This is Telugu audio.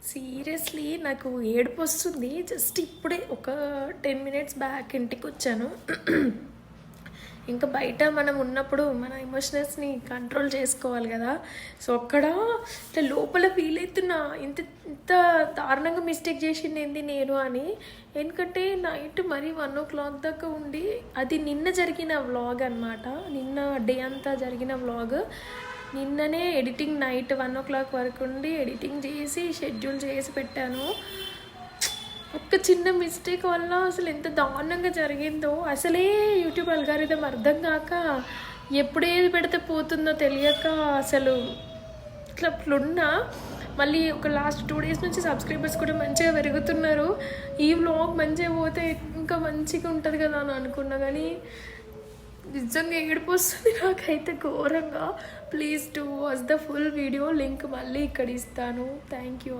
సీరియస్లీ నాకు ఏడుపు వస్తుంది. జస్ట్ ఇప్పుడే ఒక 10 మినిట్స్ బ్యాక్ ఇంటికి వచ్చాను. ఇంకా బయట మనం ఉన్నప్పుడు మన ఎమోషనల్స్ని కంట్రోల్ చేసుకోవాలి కదా. సో అక్కడ ఇట్లా లోపల ఫీల్ అవుతున్నా, ఇంత ఇంత దారుణంగా మిస్టేక్ చేసింది ఏంది నేను అని. ఎందుకంటే నైట్ మరీ 1 o'clock దాకా ఉండి, అది నిన్న జరిగిన వ్లాగ్ అనమాట. నిన్న డే అంతా జరిగిన వ్లాగ్. నిన్ననే ఎడిటింగ్ నైట్ 1 o'clock వరకు ఉండి ఎడిటింగ్ చేసి షెడ్యూల్ చేసి పెట్టాను. ఒక్క చిన్న మిస్టేక్ వల్ల అసలు ఎంత దారుణంగా జరిగిందో, అసలే యూట్యూబ్ అల్గారిథం అర్థం కాక ఎప్పుడేది పెడితే పోతుందో తెలియక అసలు ఇట్లున్నా. మళ్ళీ ఒక లాస్ట్ 2 days నుంచి సబ్స్క్రైబర్స్ కూడా మంచిగా పెరుగుతున్నారు. ఈ వ్లాగ్ మంచిగా పోతే ఇంకా మంచిగా ఉంటుంది కదా అని అనుకున్నా, కానీ నిజంగా ఏడుపు వస్తుంది నాకైతే ఘోరంగా. Please to watch the full video. Link మళ్ళీ ఇక్కడ ఇస్తాను. Thank you.